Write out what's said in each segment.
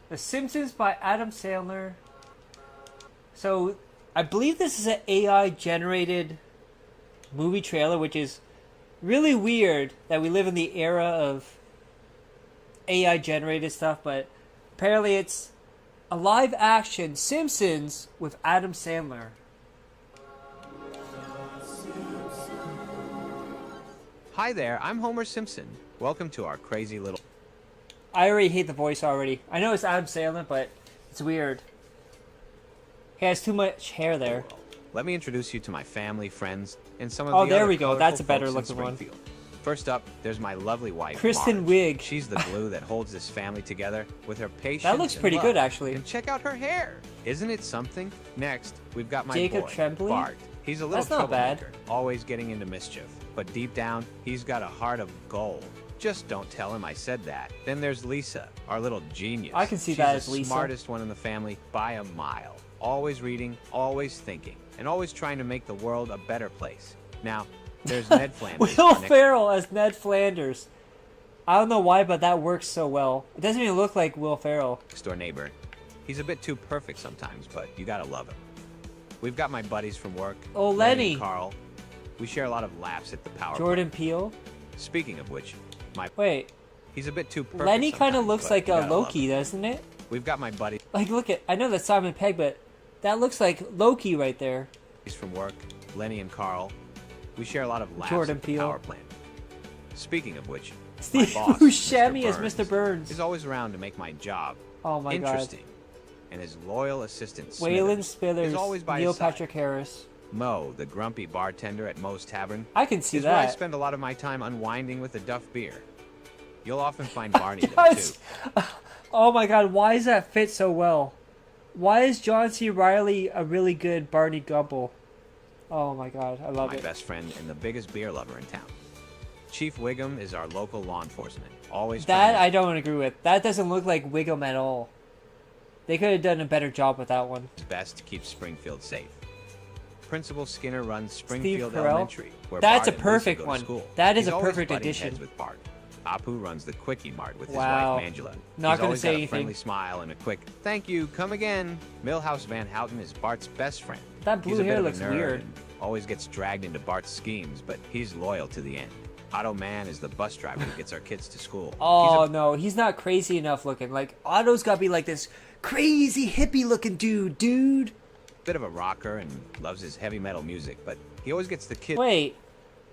The Simpsons by Adam Sandler. So, I believe this is an AI generated movie trailer, which is really weird that we live in the era of AI generated stuff, but apparently it's a live action Simpsons with Adam Sandler. Hi there, I'm Homer Simpson. Welcome to our crazy little... I already hate the voice already. I know it's Adam Sandler, but it's weird. He has too much hair there. Let me introduce you to my family, friends, and some of Oh, the there other we go. That's a better folks in looking one. Springfield. First up, there's my lovely wife, Kristen Marge. Wiig. She's the glue that holds this family together with her patience. That looks pretty and good, love. actually. And check out her hair. Isn't it something? Next, we've got my Jacob boy, Tremblay? Bart. He's a little That's not bad. troublemaker, always getting into mischief. But deep down, he's got a heart of gold. Just don't tell him I said that. Then there's Lisa, our little genius. I can see She's that the as Lisa. smartest one in the family by a mile. Always reading, always thinking, and always trying to make the world a better place. Now, there's Ned Flanders. Will Ferrell as Ned Flanders. I don't know why, but that works so well. It doesn't even look like Will Ferrell. Next door neighbor. He's a bit too perfect sometimes, but you gotta love him. We've got my buddies from work. Oh, and Lenny. Carl. We share a lot of laughs at the power Jordan plant. Peele. Speaking of which, Wait, he's a bit too perfect Lenny kind of sometimes, looks but like you gotta love Loki, him. doesn't it? We've got my buddies Like, look at, I know that's Simon Pegg, but that looks like Loki right there. from work, Lenny and Carl. We share a lot of laughs Jordan at the Peele. power plant. Speaking of which, Steve my boss, Buscemi as Burns, Mr. Burns. is always around to make my job Oh my god. interesting. And his loyal assistant, Waylon Smithers, is Spithers, always by Neil his side. Patrick Harris. Mo, the grumpy bartender at Moe's Tavern, I can see is where I that. spend a lot of my time unwinding with a Duff beer. You'll often find Barney there, That's- too. Oh my god, why does that fit so well? Why is John C. Reilly a really good Barney Gumble? Oh my god, I love My it. best friend and the biggest beer lover in town. Chief Wiggum is our local law enforcement. Always That trying I don't agree with. That doesn't look like Wiggum at all. They could have done a better job with that one. his best to keep Springfield safe. Principal Skinner runs Springfield Carell? Elementary, where That's Bart a and Lisa perfect go one. to school. That is He's a always perfect butting addition. heads with Bart. Apu runs the Quickie Mart with his Wow. wife Angela. Not He's gonna always say got a anything. friendly smile and a quick "Thank you, come again." Milhouse Van Houten is Bart's best friend. That blue He's a hair bit looks of a nerd weird. and always gets dragged into Bart's schemes, but he's loyal to the end. Otto Man is the bus driver who gets our kids to school. Oh He's a no, he's not crazy enough looking. Like Otto's gotta be like this crazy hippie looking dude. bit of a rocker and loves his heavy metal music, but he always gets the kids. Wait,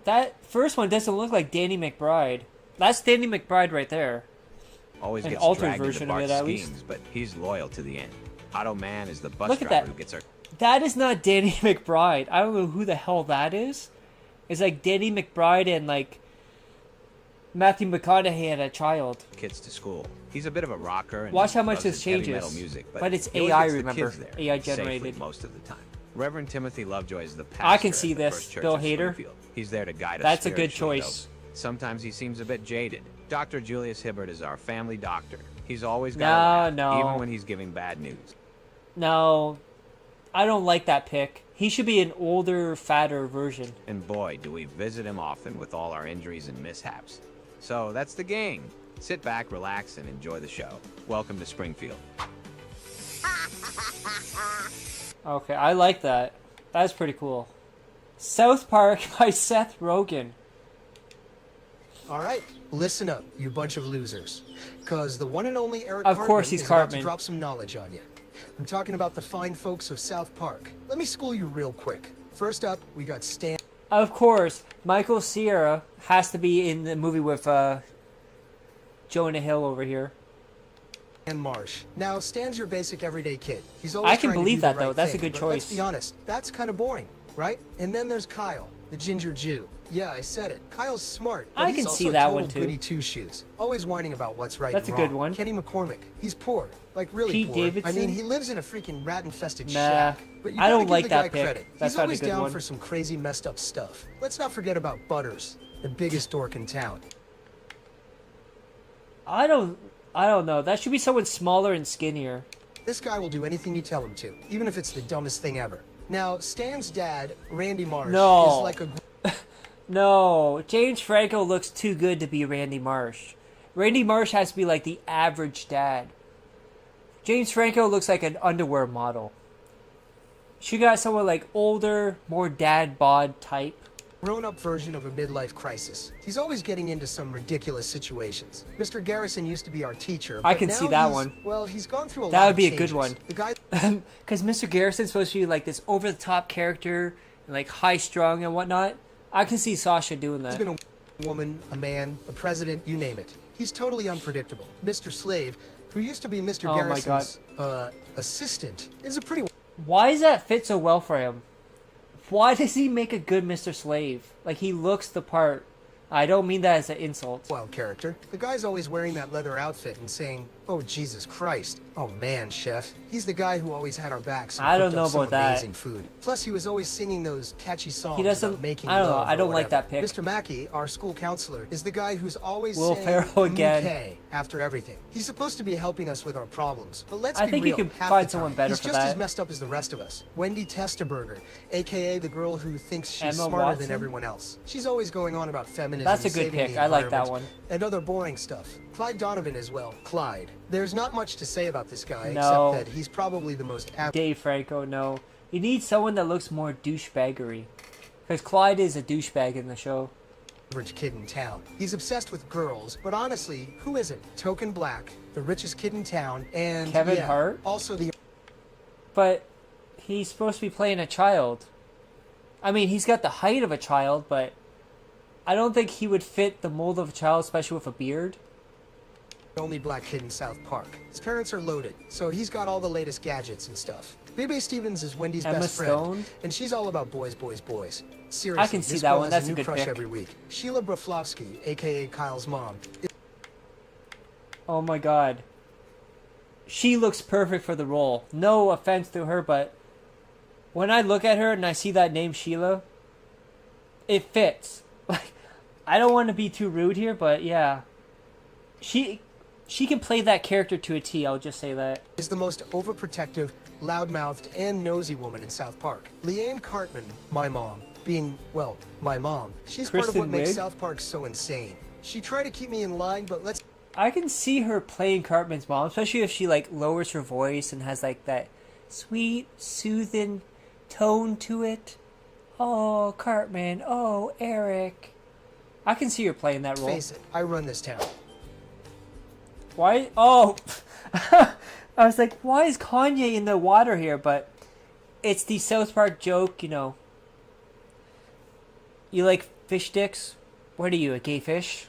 that first one doesn't look like Danny McBride. That's Danny McBride right there. Always An gets altered dragged into version of Bart's it, at least. schemes, but he's loyal to the end. Otto Man is the bus Look at driver that. who gets our That is not Danny McBride. I don't know who the hell that is. It's like Danny McBride and like Matthew McConaughey had a child. kids to school. He's a bit of a rocker and Watch how much loves this his heavy changes. metal music, But it's he always AI, gets the remember? kids there AI safely generated. most of the time. Reverend Timothy Lovejoy is the pastor I can see at the this, First Church Bill of Hader. Springfield. He's there to guide us. That's a good spiritually, choice. though. Sometimes he seems a bit jaded. Dr. Julius Hibbert is our family doctor. He's always got a laugh, No. even when he's giving bad news. No, I don't like that pick. He should be an older, fatter version. And boy, do we visit him often with all our injuries and mishaps. So that's the gang. Sit back, relax, and enjoy the show. Welcome to Springfield. Okay, I like that. That's pretty cool. South Park by Seth Rogen. All right, listen up, you bunch of losers. Because the one and only Eric Of Cartman course he's is about to Cartman. drop some knowledge on you. I'm talking about the fine folks of South Park. Let me school you real quick. First up, we got Stan Of course, Michael Cera has to be in the movie with Jonah Hill over here. Marsh. Now, Stan's your basic everyday kid. He's always I can trying to believe do the that, though. right That's a thing, good but choice. Let's be honest, that's kind of boring, right? And then there's Kyle, the ginger Jew. Yeah, I said it. Kyle's smart, but I he's can also see that total one, too. goody two-shoes. Always whining about what's right That's and a good wrong. one. Kenny McCormick. He's poor. Like, really Pete poor. Davidson? I mean, he lives in a freaking rat-infested Nah, shack. But you I don't gotta give like the that guy pick. credit. That's He's not a always good down one. for some crazy messed up stuff. Let's not forget about Butters, the biggest dork in town. I don't know. That should be someone smaller and skinnier. This guy will do anything you tell him to, even if it's the dumbest thing ever. Now, Stan's dad, Randy Marsh, No. is like a No, James Franco looks too good to be Randy Marsh. Randy Marsh has to be like the average dad. James Franco looks like an underwear model. She got someone like older, more dad bod type. Grown-up version of a midlife crisis. He's always getting into some ridiculous situations. Mr. Garrison used to be our teacher. I but can now see that he's- one. Well, he's gone through a lot That would of be a changes. good one. The guy Because Mr. Garrison's supposed to be like this over-the-top character, and like high-strung and whatnot. I can see Sasha doing has that. been a woman, a man, a president, you name it. He's totally unpredictable. Mr. Slave, who used to be Mr. Oh my Garrison's assistant, is a pretty Why does that fit so well for him? Why does he make a good Mr. Slave? Like, he looks the part. I don't mean that as an insult. wild character. The guy's always wearing that leather outfit and saying, "Oh, Jesus Christ. Oh, man, chef." He's the guy who always had our backs and I don't cooked know up some about that. amazing food. Plus, he was always singing those catchy songs He doesn't- about making I don't know, love I or don't like whatever. that pick. Mr. Mackey, our school counselor, is the guy who's always Will saying Ferrell again. "Okay" after everything. He's supposed to be helping us with our problems, but let's I be think you real, can half find the someone time, better he's for just as that. messed up as the rest of us. Wendy Testerberger, aka the girl who thinks she's Emma smarter Watson? than everyone else. She's always going on about feminism. That's a and good saving pick. the I like that environment one. and other boring stuff. Clyde Donovan as well. Clyde. There's not much to say about this guy No. except that he's probably the most Dave Franco, no. You need someone that looks more douchebaggery. Because Clyde is a douchebag in the show. average kid in town. He's obsessed with girls, but honestly, who isn't? Token black, the richest kid in town, and Kevin yeah, Hart? also the But he's supposed to be playing a child. I mean, he's got the height of a child, but I don't think he would fit the mold of a child, especially with a beard. only black kid in South Park. His parents are loaded, so he's got all the latest gadgets and stuff. Bebe Stevens is Wendy's Emma best friend, Stone? and she's all about boys, boys, boys. Seriously, I can see this that girl one. has That's a new good crush pick. every week. Sheila Broflovsky, aka Kyle's mom. Oh my god. She looks perfect for the role. No offense to her, but when I look at her and I see that name Sheila, it fits. Like, I don't want to be too rude here, but yeah. She can play that character to a T, I'll just say that. Is the most overprotective, loudmouthed, and nosy woman in South Park. Leanne Cartman, my mom, being, well, my mom. She's part of Kristen what makes Wiig? South Park so insane. She tried to keep me in line, but let's I can see her playing Cartman's mom, especially if she like lowers her voice and has like that sweet, soothing tone to it. Oh, Cartman. Oh, Eric. I can see her playing that role. face it, I run this town. Why? Oh, I was like, why is Kanye in the water here? But it's the South Park joke, you know. You like fish sticks? What are you, a gay fish?